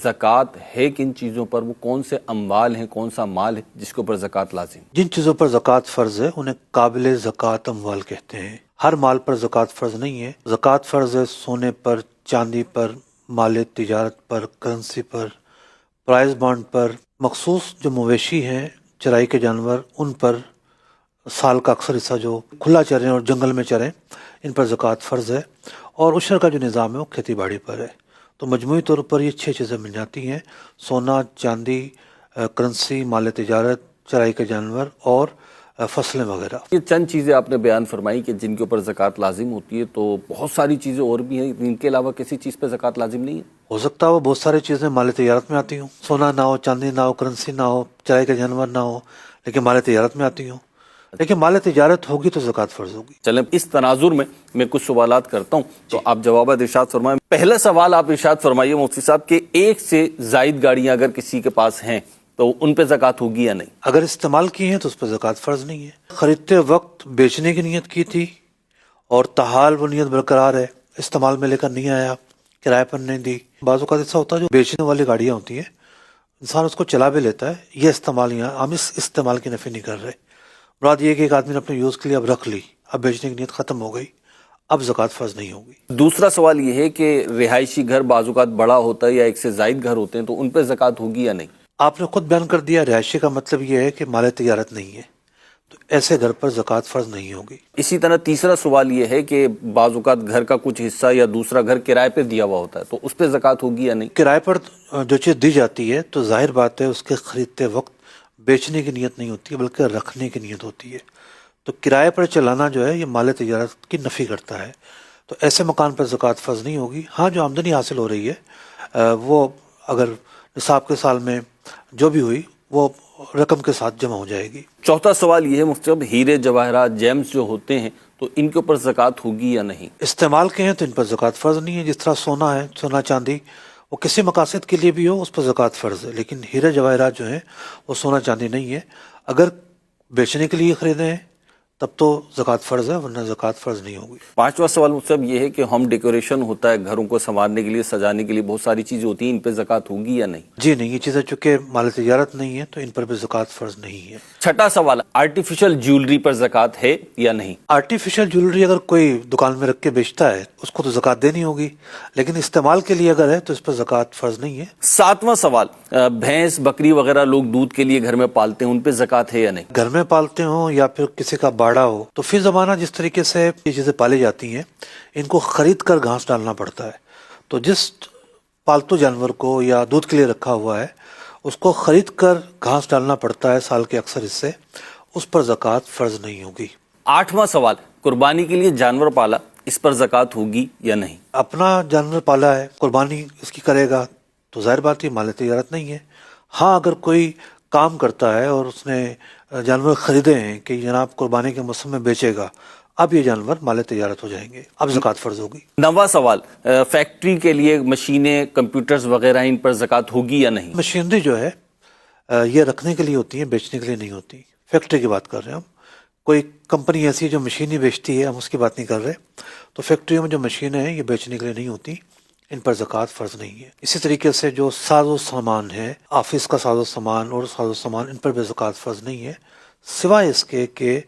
زکوٰۃ ہے کن چیزوں پر، وہ کون سے اموال ہیں، کون سا مال ہے جس کے اوپر زکوٰۃ لازم؟ جن چیزوں پر زکوٰۃ فرض ہے انہیں قابل زکوٰۃ اموال کہتے ہیں۔ ہر مال پر زکوٰۃ فرض نہیں ہے۔ زکوٰۃ فرض ہے سونے پر، چاندی پر، مال تجارت پر، کرنسی پر، پرائز بانڈ پر، مخصوص جو مویشی ہیں چرائی کے جانور ان پر، سال کا اکثر حصہ جو کھلا چریں اور جنگل میں چریں ان پر زکوٰۃ فرض ہے، اور عشر کا جو نظام ہے وہ کھیتی باڑی پر ہے۔ تو مجموعی طور پر یہ 6 چیزیں مل جاتی ہیں: سونا، چاندی، کرنسی، مال تجارت، چرائی کے جانور اور فصلیں وغیرہ۔ یہ چند چیزیں آپ نے بیان فرمائی کہ جن کے اوپر زکوٰۃ لازم ہوتی ہے، تو بہت ساری چیزیں اور بھی ہیں، ان کے علاوہ کسی چیز پہ زکوٰۃ لازم نہیں ہے؟ ہو سکتا ہے وہ بہت ساری چیزیں مال تجارت میں آتی ہوں، سونا نہ ہو، چاندی نہ ہو، کرنسی نہ ہو، چرائی کے جانور نہ ہو، لیکن مال تجارت میں آتی ہوں۔ لیکن مال تجارت ہوگی تو زکوٰۃ فرض ہوگی۔ چلیں اس تناظر میں کچھ سوالات کرتا ہوں تو آپ جوابات ارشاد فرمائیں۔ پہلا سوال آپ ارشاد فرمائیے مفتی صاحب کہ ایک سے زائد گاڑیاں اگر کسی کے پاس ہیں تو ان پہ زکوٰۃ ہوگی یا نہیں؟ اگر استعمال کی ہیں تو اس پر زکوٰۃ فرض نہیں ہے۔ خریدتے وقت بیچنے کی نیت کی تھی اور تاحال وہ نیت برقرار ہے، استعمال میں لے کر نہیں آیا، کرائے پر نہیں دی۔ بعض اوقات ایسا ہوتا ہے جو بیچنے والی گاڑیاں ہوتی ہیں انسان اس کو چلا بھی لیتا ہے، یہ استعمال یہاں ہم اس استعمال کی نفی نہیں کر رہے۔ مراد یہ کہ ایک آدمی نے اپنے یوز کے لیے اب رکھ لی، اب بیچنے کی نیت ختم ہو گئی، اب زکوٰۃ فرض نہیں ہوگی۔ دوسرا سوال یہ ہے کہ رہائشی گھر بعض اوقات بڑا ہوتا ہے یا ایک سے زائد گھر ہوتے ہیں تو ان پہ زکوٰۃ ہوگی یا نہیں؟ آپ نے خود بیان کر دیا، رہائشی کا مطلب یہ ہے کہ مال تجارت نہیں ہے، تو ایسے گھر پر زکوٰۃ فرض نہیں ہوگی۔ اسی طرح تیسرا سوال یہ ہے کہ بعض اوقات گھر کا کچھ حصہ یا دوسرا گھر کرائے پہ دیا ہوا ہوتا ہے تو اس پہ زکوٰۃ ہوگی یا نہیں؟ کرائے پر جو چیز دی جاتی ہے تو ظاہر بات ہے اس کے خریدتے وقت بیچنے کی نیت نہیں ہوتی بلکہ رکھنے کی نیت ہوتی ہے، تو کرائے پر چلانا جو ہے یہ مال تجارت کی نفی کرتا ہے، تو ایسے مکان پر زکوٰۃ فرض نہیں ہوگی۔ ہاں جو آمدنی حاصل ہو رہی ہے وہ اگر نصاب کے سال میں جو بھی ہوئی وہ رقم کے ساتھ جمع ہو جائے گی۔ چوتھا سوال یہ ہے مفتی صاحب، ہیرے جواہرات جیمز جو ہوتے ہیں تو ان کے اوپر زکوٰۃ ہوگی یا نہیں؟ استعمال کے ہیں تو ان پر زکوٰۃ فرض نہیں ہے۔ جس طرح سونا ہے، سونا چاندی وہ کسی مقاصد کے لیے بھی ہو اس پر زکوٰۃ فرض ہے، لیکن ہیرے جواہرات جو ہیں وہ سونا چاندی نہیں ہے۔ اگر بیچنے کے لیے خریدے ہیں تب تو زکوٰۃ فرض ہے، ورنہ زکوٰۃ فرض نہیں ہوگی۔ پانچواں سوال مفتی صاحب یہ ہے کہ ہوم ڈیکوریشن ہوتا ہے، گھروں کو سنوارنے کے لیے، سجانے کے لیے بہت ساری چیزیں ہوتی ہیں، ان پہ زکوٰۃ ہوگی یا نہیں؟ جی نہیں، یہ چیزیں چونکہ مال تجارت نہیں ہے تو ان پر بھی زکوٰۃ فرض نہیں ہے۔ چھٹا سوال، آرٹیفیشل جیولری پر زکوٰۃ ہے یا نہیں؟ آرٹیفیشل جیولری اگر کوئی دکان میں رکھ کے بیچتا ہے اس کو تو زکوٰۃ دینی ہوگی، لیکن استعمال کے لیے اگر ہے تو اس پر زکوٰۃ فرض نہیں ہے۔ ساتواں سوال، بھینس بکری وغیرہ لوگ دودھ کے لیے گھر میں پالتے ہیں، ان پہ زکوٰۃ ہے یا نہیں؟ گھر میں پالتے ہوں یا پھر کسی کا باڑا ہو تو فی زمانہ جس طریقے سے یہ چیزیں پالی جاتی ہیں ان کو خرید کر گھاس ڈالنا پڑتا ہے، تو جس پالتو جانور کو یا دودھ کے لیے رکھا ہوا ہے اس کو خرید کر گھاس ڈالنا پڑتا ہے سال کے اکثر حصے، اس پر زکوٰۃ فرض نہیں ہوگی۔ آٹھواں سوال، قربانی کے لیے جانور پالا، اس پر زکوٰۃ ہوگی یا نہیں؟ اپنا جانور پالا ہے، قربانی اس کی کرے گا تو ظاہر بات ہے مال تجارت نہیں ہے۔ ہاں اگر کوئی کام کرتا ہے اور اس نے جانور خریدے ہیں کہ جناب قربانی کے موسم میں بیچے گا، اب یہ جانور مال تجارت ہو جائیں گے، اب زکوٰۃ فرض ہوگی۔ نواں سوال، فیکٹری کے لیے مشینیں، کمپیوٹرز وغیرہ، ان پر زکوٰۃ ہوگی یا نہیں؟ مشینری جو ہے یہ رکھنے کے لیے ہوتی ہیں، بیچنے کے لیے نہیں ہوتی۔ فیکٹری کی بات کر رہے ہیں ہم، کوئی کمپنی ایسی ہے جو مشینیں بیچتی ہے، ہم اس کی بات نہیں کر رہے۔ تو فیکٹریوں میں جو مشینیں ہیں یہ بیچنے کے لیے نہیں ہوتی، ان پر زکوٰۃ فرض نہیں ہے۔ اسی طریقے سے جو ساز و سامان ہے، آفس کا ساز و سامان اور ساز و سامان، ان پر بھی زکوٰۃ فرض نہیں ہے، سوائے اس کے کہ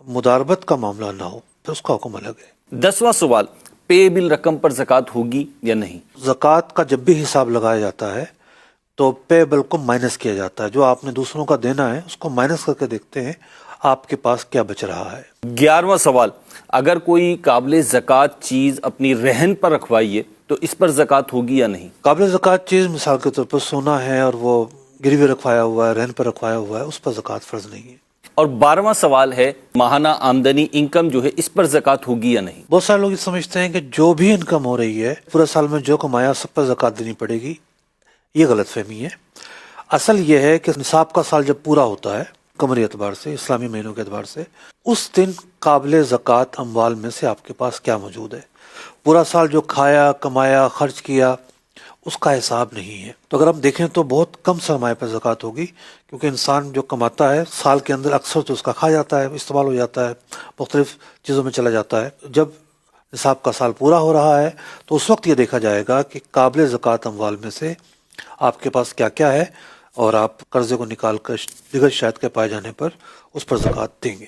مداربت کا معاملہ نہ ہو تو اس کا حکم الگ ہے۔ 10واں سوال، پے بل رقم پر زکوٰۃ ہوگی یا نہیں؟ زکوٰۃ کا جب بھی حساب لگایا جاتا ہے تو پے بل کو مائنس کیا جاتا ہے، جو آپ نے دوسروں کا دینا ہے اس کو مائنس کر کے دیکھتے ہیں آپ کے پاس کیا بچ رہا ہے۔ 11واں سوال، اگر کوئی قابل زکوٰۃ چیز اپنی رہن پر رکھوائیے تو اس پر زکوٰۃ ہوگی یا نہیں؟ قابل زکوٰۃ چیز مثال کے طور پر سونا ہے اور وہ گروی رکھوایا ہوا ہے، رہن پر رکھوایا ہوا ہے، اس پر زکوٰۃ فرض نہیں ہے۔ اور 12واں سوال ہے، ماہانہ آمدنی، انکم جو ہے، اس پر زکوٰۃ ہوگی یا نہیں؟ بہت سارے لوگ یہ سمجھتے ہیں کہ جو بھی انکم ہو رہی ہے پورے سال میں جو کمایا سب پر زکوٰۃ دینی پڑے گی، یہ غلط فہمی ہے۔ اصل یہ ہے کہ نصاب کا سال جب پورا ہوتا ہے قمری اعتبار سے، اسلامی مہینوں کے اعتبار سے، اس دن قابل زکوٰۃ اموال میں سے آپ کے پاس کیا موجود ہے۔ پورا سال جو کھایا، کمایا، خرچ کیا، اس کا حساب نہیں ہے۔ تو اگر ہم دیکھیں تو بہت کم سرمایہ پر زکوٰۃ ہوگی، کیونکہ انسان جو کماتا ہے سال کے اندر اکثر تو اس کا کھا جاتا ہے، استعمال ہو جاتا ہے، مختلف چیزوں میں چلا جاتا ہے۔ جب نصاب کا سال پورا ہو رہا ہے تو اس وقت یہ دیکھا جائے گا کہ قابل زکوٰۃ اموال میں سے آپ کے پاس کیا کیا ہے اور آپ قرضے کو نکال کر دیگر شرائط کے پائے جانے پر اس پر زکوٰۃ دیں گے.